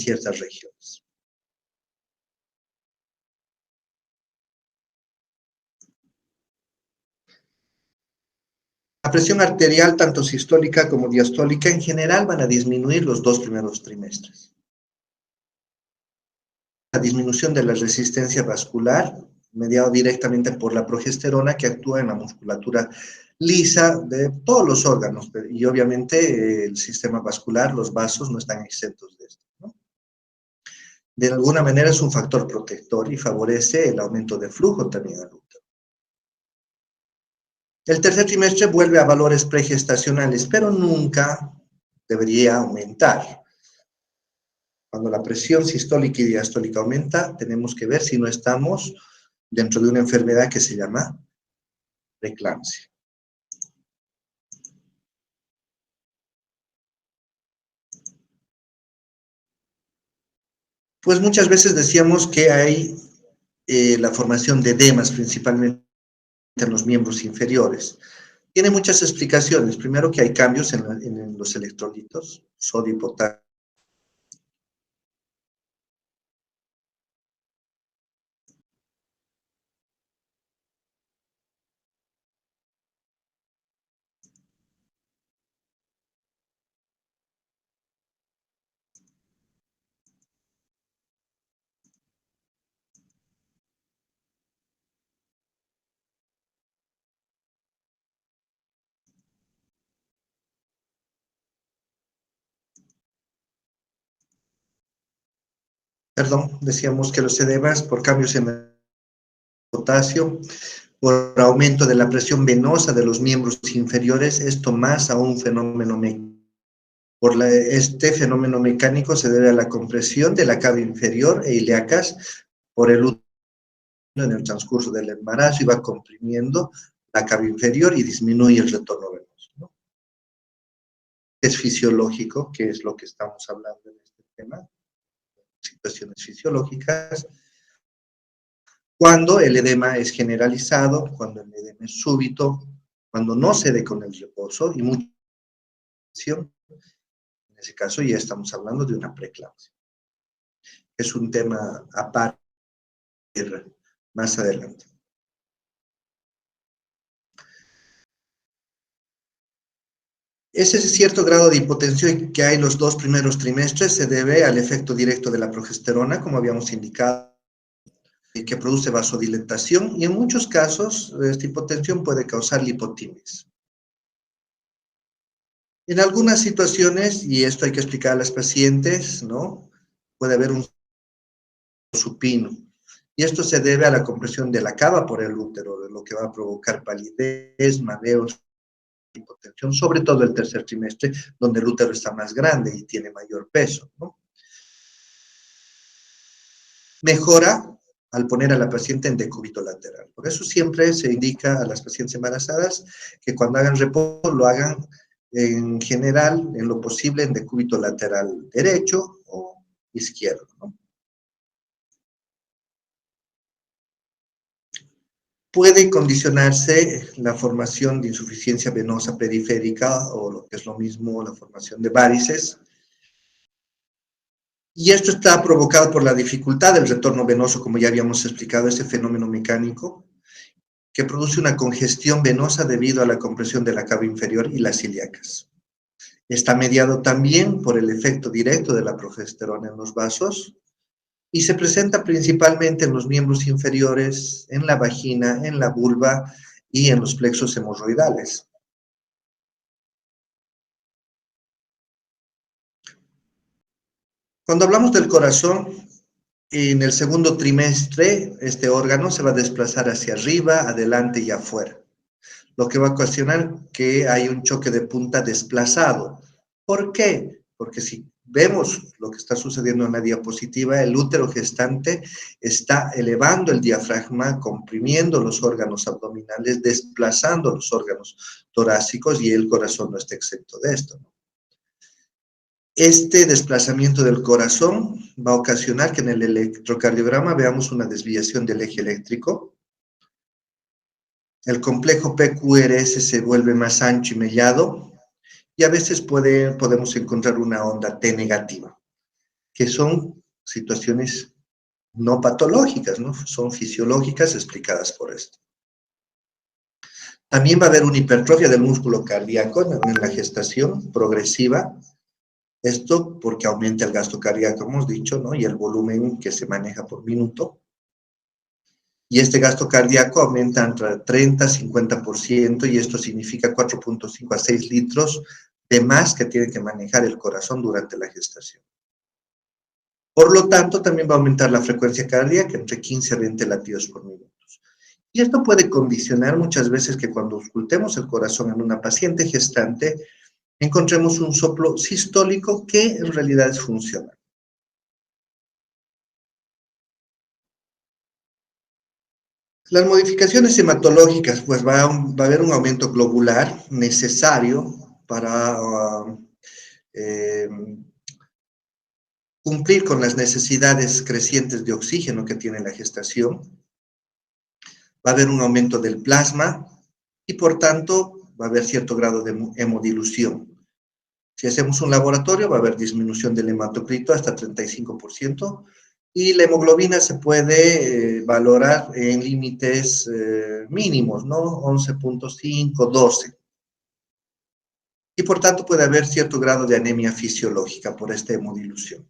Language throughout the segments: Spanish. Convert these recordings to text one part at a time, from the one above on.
ciertas regiones. La presión arterial, tanto sistólica como diastólica, en general van a disminuir los 2 primeros trimestres. La disminución de la resistencia vascular, mediado directamente por la progesterona que actúa en la musculatura lisa de todos los órganos, y obviamente el sistema vascular, los vasos, no están exentos de esto, ¿no? De alguna manera es un factor protector y favorece el aumento de flujo también al útero. El tercer trimestre vuelve a valores pregestacionales, pero nunca debería aumentar. Cuando la presión sistólica y diastólica aumenta, tenemos que ver si no estamos dentro de una enfermedad que se llama preeclampsia. Pues muchas veces decíamos que hay la formación de edemas, principalmente en los miembros inferiores. Tiene muchas explicaciones. Primero, que hay cambios en los electrolitos, sodio y potasio. Perdón, decíamos que los edemas por cambios en el potasio, por aumento de la presión venosa de los miembros inferiores, esto más a un fenómeno mecánico. Este fenómeno mecánico se debe a la compresión de la cava inferior e ilíacas por el útero en el transcurso del embarazo, y va comprimiendo la cava inferior y disminuye el retorno venoso, ¿no? Es fisiológico, que es lo que estamos hablando en este tema, situaciones fisiológicas. Cuando el edema es generalizado, cuando el edema es súbito, cuando no cede con el reposo y mucha presión, en ese caso ya estamos hablando de una preeclampsia. Es un tema aparte más adelante. Ese cierto grado de hipotensión que hay en los 2 primeros trimestres se debe al efecto directo de la progesterona, como habíamos indicado, que produce vasodilatación, y en muchos casos esta hipotensión puede causar lipotimis. En algunas situaciones, y esto hay que explicar a las pacientes, ¿no?, puede haber un supino, y esto se debe a la compresión de la cava por el útero, lo que va a provocar palidez, mareos, hipotensión, sobre todo el tercer trimestre, donde el útero está más grande y tiene mayor peso, ¿no? Mejora al poner a la paciente en decúbito lateral. Por eso siempre se indica a las pacientes embarazadas que cuando hagan reposo lo hagan en general, en lo posible, en decúbito lateral derecho o izquierdo, ¿no? Puede condicionarse la formación de insuficiencia venosa periférica, o lo que es lo mismo, la formación de varices. Y esto está provocado por la dificultad del retorno venoso, como ya habíamos explicado, ese fenómeno mecánico que produce una congestión venosa debido a la compresión de la cava inferior y las ilíacas. Está mediado también por el efecto directo de la progesterona en los vasos y se presenta principalmente en los miembros inferiores, en la vagina, en la vulva y en los plexos hemorroidales. Cuando hablamos del corazón, en el segundo trimestre, este órgano se va a desplazar hacia arriba, adelante y afuera, lo que va a ocasionar que hay un choque de punta desplazado. ¿Por qué? Porque si vemos lo que está sucediendo en la diapositiva, el útero gestante está elevando el diafragma, comprimiendo los órganos abdominales, desplazando los órganos torácicos, y el corazón no está exento de esto, ¿no? Este desplazamiento del corazón va a ocasionar que en el electrocardiograma veamos una desviación del eje eléctrico. El complejo PQRS se vuelve más ancho y mellado, y a veces podemos encontrar una onda T negativa. que son situaciones no patológicas, ¿no? Son fisiológicas explicadas por esto. También va a haber una hipertrofia del músculo cardíaco en la gestación progresiva. Esto porque aumenta el gasto cardíaco, hemos dicho, ¿no? Y el volumen que se maneja por minuto. Y este gasto cardíaco aumenta entre 30 y 50%, y esto significa 4.5 a 6 litros de más que tiene que manejar el corazón durante la gestación. Por lo tanto, también va a aumentar la frecuencia cardíaca entre 15 a 20 latidos por minuto. Y esto puede condicionar muchas veces que cuando auscultemos el corazón en una paciente gestante, encontremos un soplo sistólico que en realidad es funcional. Las modificaciones hematológicas, pues va a haber un aumento globular necesario para eh, cumplir con las necesidades crecientes de oxígeno que tiene la gestación. Va a haber un aumento del plasma y, por tanto, va a haber cierto grado de hemodilución. Si hacemos un laboratorio, va a haber disminución del hematocrito hasta 35%, y la hemoglobina se puede valorar en límites mínimos, ¿no? 11.5, 12. Y por tanto puede haber cierto grado de anemia fisiológica por esta hemodilución.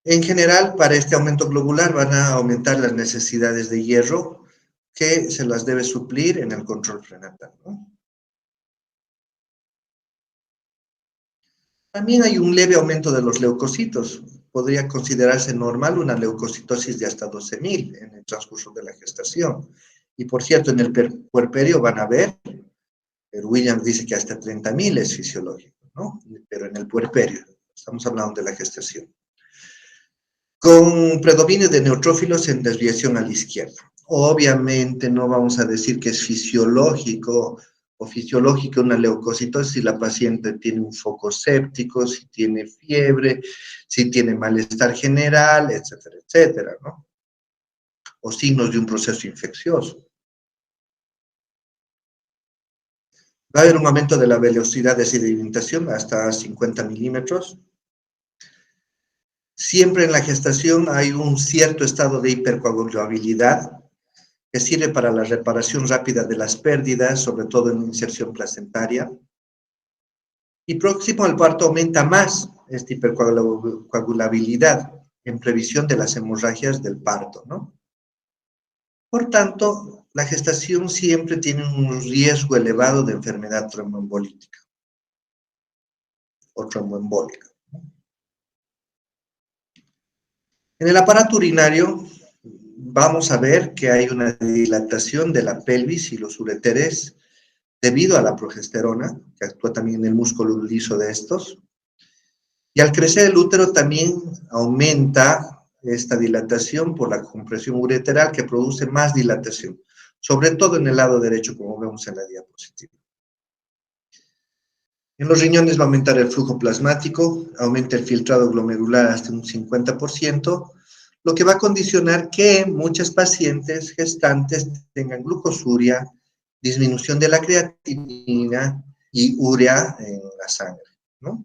En general, para este aumento globular van a aumentar las necesidades de hierro, que se las debe suplir en el control prenatal, ¿no? También hay un leve aumento de los leucocitos. Podría considerarse normal una leucocitosis de hasta 12.000 en el transcurso de la gestación. Y por cierto, en el puerperio van a ver, pero Williams dice que hasta 30.000 es fisiológico, ¿no? Pero en el puerperio, estamos hablando de la gestación. Con predominio de neutrófilos en desviación a la izquierda. Obviamente no vamos a decir que es fisiológico o fisiológica una leucocitosis si la paciente tiene un foco séptico, si tiene fiebre, si tiene malestar general, etcétera, etcétera, ¿no? O signos de un proceso infeccioso. Va a haber un aumento de la velocidad de sedimentación hasta 50 milímetros. Siempre en la gestación hay un cierto estado de hipercoagulabilidad que sirve para la reparación rápida de las pérdidas, sobre todo en inserción placentaria. Y próximo al parto aumenta más esta hipercoagulabilidad en previsión de las hemorragias del parto, ¿no? Por tanto, la gestación siempre tiene un riesgo elevado de enfermedad tromboembólica o tromboembólica. En el aparato urinario vamos a ver que hay una dilatación de la pelvis y los ureteres debido a la progesterona, que actúa también en el músculo liso de estos. Y al crecer el útero también aumenta esta dilatación por la compresión ureteral, que produce más dilatación, sobre todo en el lado derecho, como vemos en la diapositiva. En los riñones va a aumentar el flujo plasmático, aumenta el filtrado glomerular hasta un 50%, lo que va a condicionar que muchas pacientes gestantes tengan glucosuria, disminución de la creatinina y urea en la sangre, ¿no?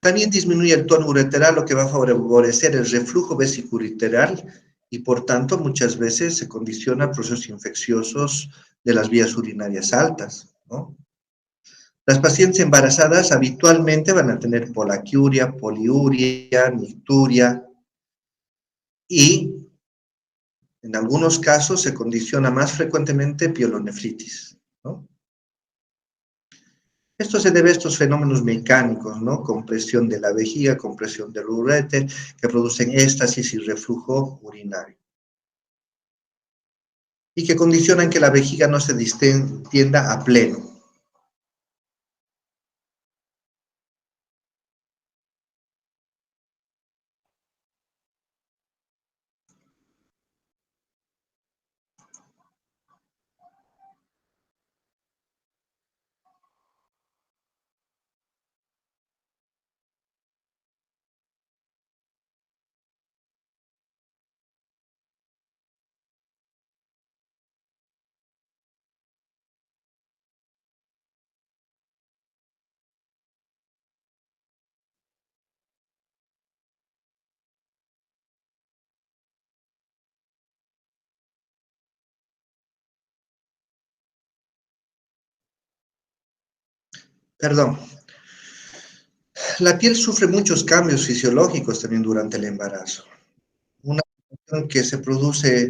También disminuye el tono ureteral, lo que va a favorecer el reflujo vesicoureteral, y por tanto muchas veces se condiciona procesos infecciosos de las vías urinarias altas, ¿no? Las pacientes embarazadas habitualmente van a tener polaquiuria, poliuria, nicturia, y en algunos casos se condiciona más frecuentemente pielonefritis, ¿no? Esto se debe a estos fenómenos mecánicos, ¿no? Compresión de la vejiga, compresión del uréter, que producen éstasis y reflujo urinario, y que condicionan que la vejiga no se distienda a pleno. Perdón, la piel sufre muchos cambios fisiológicos también durante el embarazo. Una cuestión que se produce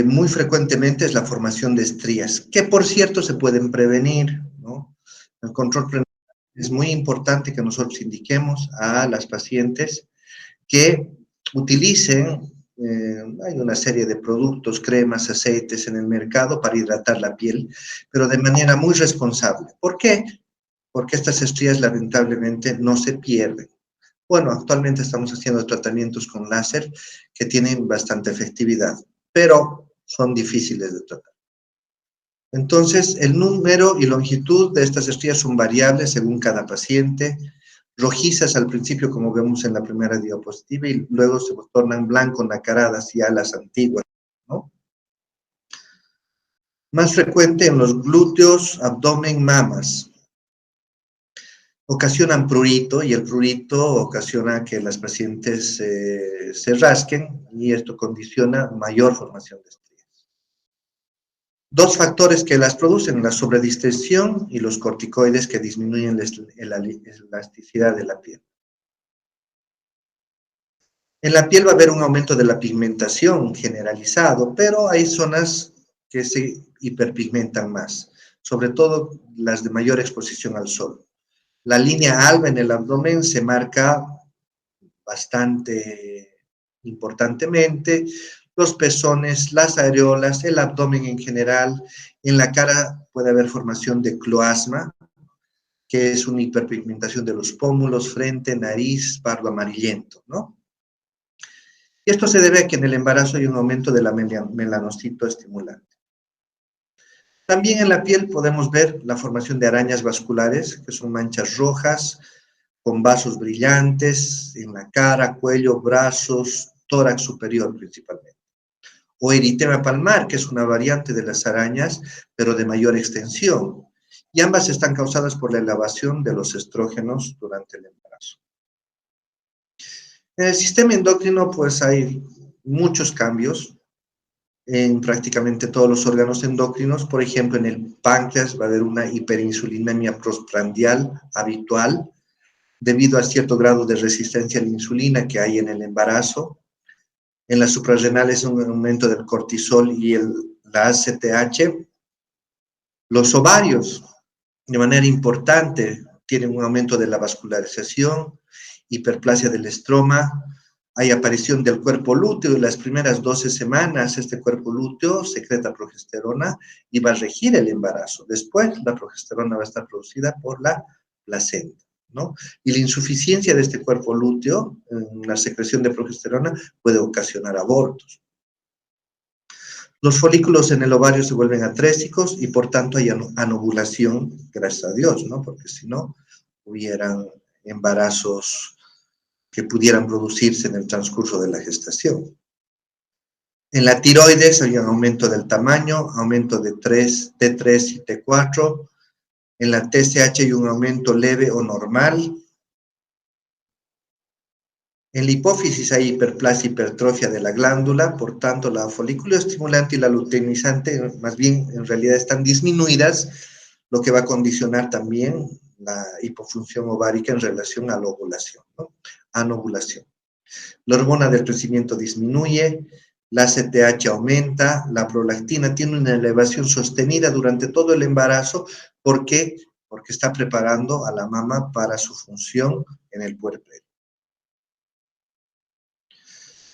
muy frecuentemente es la formación de estrías, que por cierto se pueden prevenir, ¿no? El control prenatal es muy importante que nosotros indiquemos a las pacientes que utilicen, hay una serie de productos, cremas, aceites en el mercado para hidratar la piel, pero de manera muy responsable. ¿Por qué? Porque estas estrías lamentablemente no se pierden. Bueno, actualmente estamos haciendo tratamientos con láser que tienen bastante efectividad, pero son difíciles de tratar. Entonces, el número y longitud de estas estrías son variables según cada paciente, rojizas al principio, como vemos en la primera diapositiva, y luego se tornan blanco nacaradas ya las antiguas, ¿no? Más frecuente en los glúteos, abdomen, mamas. Ocasionan prurito y el prurito ocasiona que las pacientes se rasquen y esto condiciona mayor formación de estrías. Dos factores que las producen, la sobredistensión y los corticoides que disminuyen la elasticidad de la piel. En la piel va a haber un aumento de la pigmentación generalizado, pero hay zonas que se hiperpigmentan más, sobre todo las de mayor exposición al sol. La línea alba en el abdomen se marca bastante importantemente, los pezones, las areolas, el abdomen en general. En la cara puede haber formación de cloasma, que es una hiperpigmentación de los pómulos, frente, nariz, pardo amarillento, ¿no? Y esto se debe a que en el embarazo hay un aumento de la melanocito estimulante. También en la piel podemos ver la formación de arañas vasculares, que son manchas rojas, con vasos brillantes en la cara, cuello, brazos, tórax superior principalmente. O eritema palmar, que es una variante de las arañas, pero de mayor extensión. Y ambas están causadas por la elevación de los estrógenos durante el embarazo. En el sistema endocrino, pues hay muchos cambios en prácticamente todos los órganos endocrinos. Por ejemplo, en el páncreas va a haber una hiperinsulinemia postprandial habitual debido a cierto grado de resistencia a la insulina que hay en el embarazo. En las suprarrenales un aumento del cortisol y la ACTH. Los ovarios, de manera importante, tienen un aumento de la vascularización, hiperplasia del estroma, hay aparición del cuerpo lúteo. En las primeras 12 semanas este cuerpo lúteo secreta progesterona y va a regir el embarazo. Después la progesterona va a estar producida por la placenta, ¿no? Y la insuficiencia de este cuerpo lúteo en la secreción de progesterona puede ocasionar abortos. Los folículos en el ovario se vuelven atrésicos y por tanto hay anovulación, gracias a Dios, ¿no? Porque si no, hubieran embarazos que pudieran producirse en el transcurso de la gestación. En la tiroides hay un aumento del tamaño, aumento de T3 y T4. En la TSH hay un aumento leve o normal. En la hipófisis hay hiperplasia, hipertrofia de la glándula, por tanto la folículo estimulante y la luteinizante más bien en realidad están disminuidas, lo que va a condicionar también la hipofunción ovárica en relación a la ovulación, ¿no? Anovulación. La hormona del crecimiento disminuye, la ACTH aumenta, la prolactina tiene una elevación sostenida durante todo el embarazo. ¿Por qué? Porque está preparando a la mama para su función en el puerperio.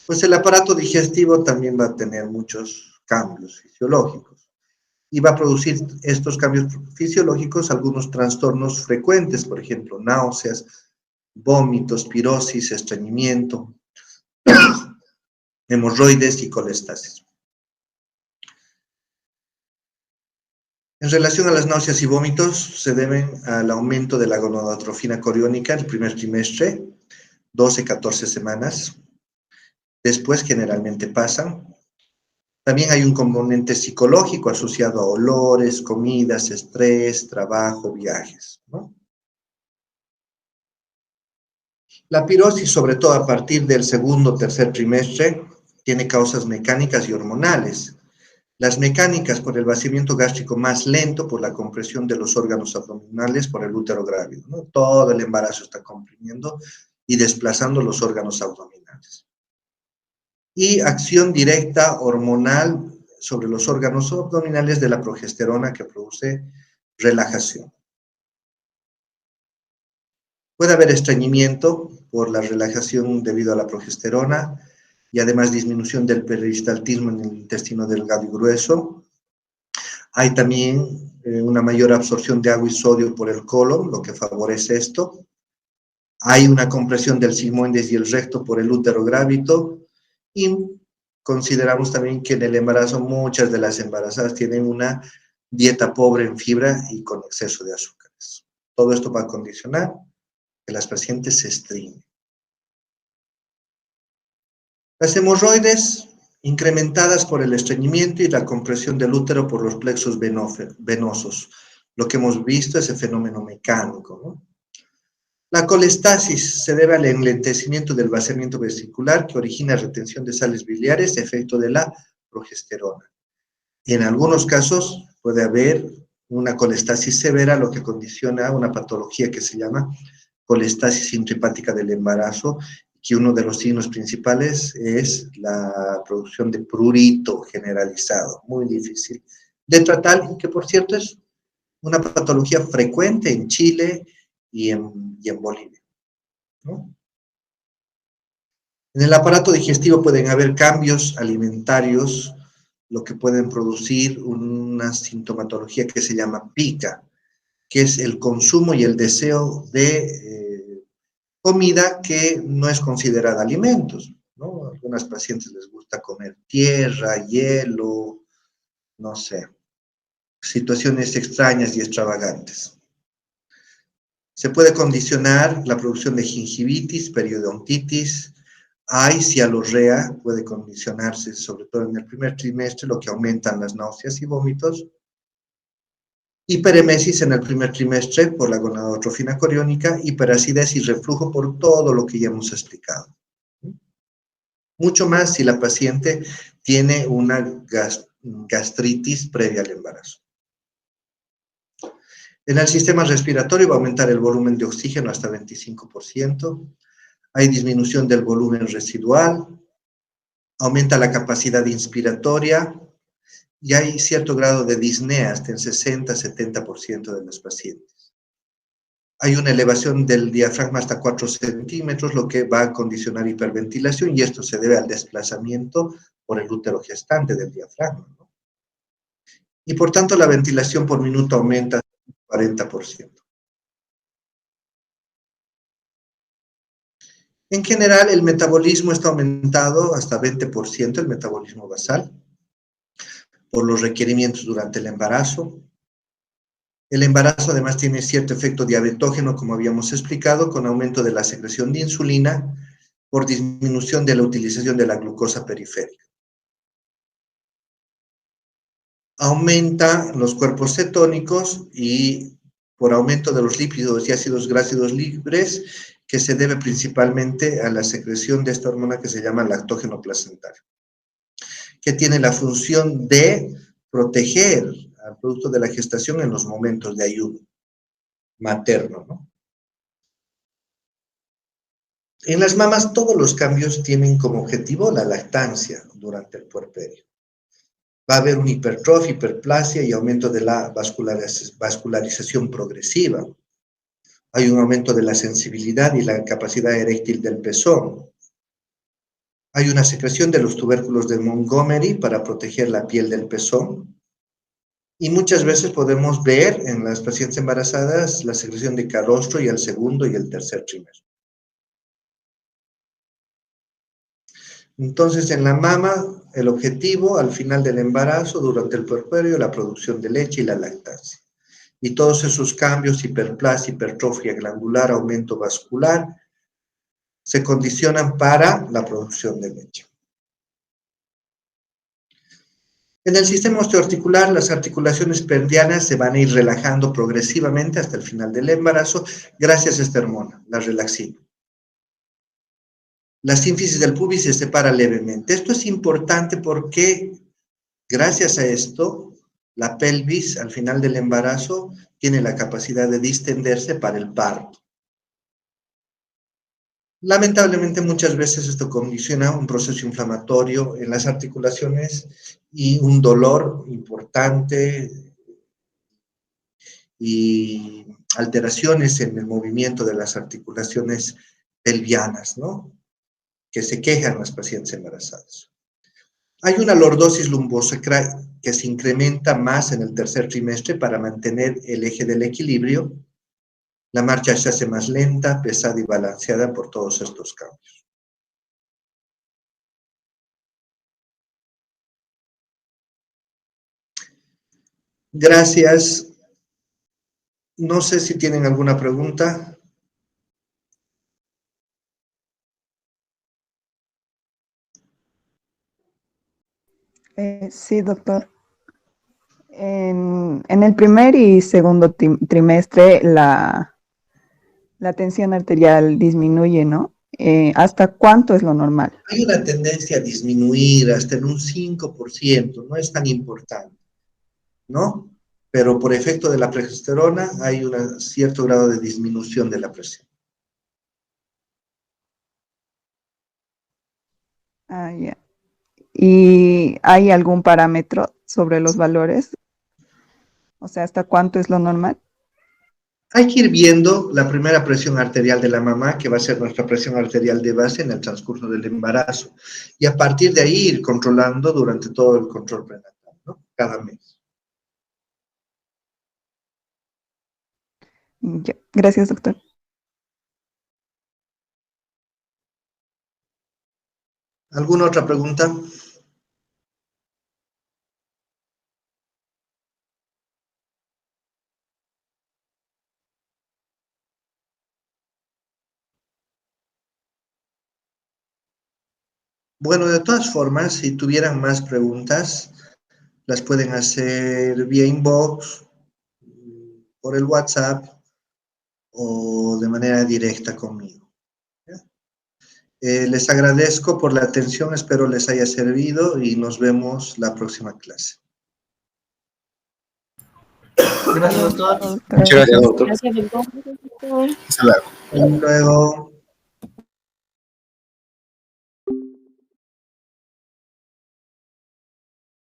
Pues el aparato digestivo también va a tener muchos cambios fisiológicos y va a producir estos cambios fisiológicos algunos trastornos frecuentes, por ejemplo, náuseas, vómitos, pirosis, estreñimiento, hemorroides y colestasis. En relación a las náuseas y vómitos, se deben al aumento de la gonadotrofina coriónica en el primer trimestre, 12-14 semanas. Después generalmente pasan. También hay un componente psicológico asociado a olores, comidas, estrés, trabajo, viajes, ¿no? La pirosis, sobre todo a partir del segundo o tercer trimestre, tiene causas mecánicas y hormonales. Las mecánicas por el vaciamiento gástrico más lento por la compresión de los órganos abdominales por el útero grávido, ¿no? Todo el embarazo está comprimiendo y desplazando los órganos abdominales. Y acción directa hormonal sobre los órganos abdominales de la progesterona que produce relajación. Puede haber estreñimiento por la relajación debido a la progesterona y además disminución del peristaltismo en el intestino delgado y grueso. Hay también una mayor absorción de agua y sodio por el colon, lo que favorece esto. Hay una compresión del sigmoides y el recto por el útero grávido. Y consideramos también que en el embarazo muchas de las embarazadas tienen una dieta pobre en fibra y con exceso de azúcares. Todo esto va a condicionar que las pacientes se estreñen. Las hemorroides incrementadas por el estreñimiento y la compresión del útero por los plexos venosos. Lo que hemos visto es el fenómeno mecánico, ¿no? La colestasis se debe al enlentecimiento del vaciamiento vesicular que origina retención de sales biliares, efecto de la progesterona. En algunos casos puede haber una colestasis severa, lo que condiciona una patología que se llama colestasis intrahepática del embarazo, que uno de los signos principales es la producción de prurito generalizado, muy difícil de tratar y que, por cierto, es una patología frecuente en Chile y en Bolivia, ¿no? En el aparato digestivo pueden haber cambios alimentarios, lo que pueden producir una sintomatología que se llama pica, que es el consumo y el deseo de comida que no es considerada alimentos, ¿no? A algunas pacientes les gusta comer tierra, hielo, no sé, situaciones extrañas y extravagantes. Se puede condicionar la producción de gingivitis, periodontitis, hay cialorrea, puede condicionarse sobre todo en el primer trimestre, lo que aumentan las náuseas y vómitos. Hiperemesis en el primer trimestre por la gonadotrofina coriónica, hiperacidez y reflujo por todo lo que ya hemos explicado. Mucho más si la paciente tiene una gastritis previa al embarazo. En el sistema respiratorio va a aumentar el volumen de oxígeno hasta 25%, hay disminución del volumen residual, aumenta la capacidad inspiratoria y hay cierto grado de disnea hasta el 60-70% de los pacientes. Hay una elevación del diafragma hasta 4 centímetros, lo que va a condicionar hiperventilación y esto se debe al desplazamiento por el útero gestante del diafragma, ¿no? Y por tanto la ventilación por minuto aumenta 40%. En general, el metabolismo está aumentado hasta 20%, el metabolismo basal, por los requerimientos durante el embarazo. El embarazo además tiene cierto efecto diabetógeno, como habíamos explicado, con aumento de la secreción de insulina por disminución de la utilización de la glucosa periférica. Aumenta los cuerpos cetónicos y por aumento de los lípidos y ácidos grasos libres, que se debe principalmente a la secreción de esta hormona que se llama lactógeno placentario, que tiene la función de proteger al producto de la gestación en los momentos de ayuno materno, ¿no? En las mamas todos los cambios tienen como objetivo la lactancia durante el puerperio. Va a haber una hipertrofia, hiperplasia y aumento de la vascularización progresiva. Hay un aumento de la sensibilidad y la capacidad eréctil del pezón. Hay una secreción de los tubérculos de Montgomery para proteger la piel del pezón. Y muchas veces podemos ver en las pacientes embarazadas la secreción de calostro y el segundo y el tercer trimestre. Entonces, en la mama, el objetivo al final del embarazo, durante el puerperio, la producción de leche y la lactancia. Y todos esos cambios, hiperplasia, hipertrofia glandular, aumento vascular, se condicionan para la producción de leche. En el sistema osteoarticular, las articulaciones perdianas se van a ir relajando progresivamente hasta el final del embarazo gracias a esta hormona, la relaxina. La sínfisis del pubis se separa levemente. Esto es importante porque Gracias a esto, la pelvis al final del embarazo tiene la capacidad de distenderse para el parto. Lamentablemente muchas veces esto condiciona un proceso inflamatorio en las articulaciones y un dolor importante y alteraciones en el movimiento de las articulaciones pelvianas, ¿no? Que se quejan las pacientes embarazadas. Hay una lordosis lumbosacral que se incrementa más en el tercer trimestre para mantener el eje del equilibrio. La marcha se hace más lenta, pesada y balanceada por todos estos cambios. Gracias. No sé si tienen alguna pregunta. Sí, doctor. En el primer y segundo trimestre la tensión arterial disminuye, ¿no? ¿Hasta cuánto es lo normal? Hay una tendencia a disminuir hasta en un 5%, no es tan importante, ¿no? Pero por efecto de la progesterona hay un cierto grado de disminución de la presión. Ah, ya. ¿Y hay algún parámetro sobre los valores? O sea, ¿hasta cuánto es lo normal? Hay que ir viendo la primera presión arterial de la mamá, que va a ser nuestra presión arterial de base en el transcurso del embarazo. Y a partir de ahí ir controlando durante todo el control prenatal, ¿no? Cada mes. Ya. Gracias, doctor. ¿Alguna otra pregunta? Bueno, de todas formas, si tuvieran más preguntas, las pueden hacer vía inbox, por el WhatsApp o de manera directa conmigo. Les agradezco por la atención, espero les haya servido y nos vemos la próxima clase. Gracias, doctor. Doctor. Muchas gracias, doctor. Gracias, doctor. Hasta luego. Hasta luego.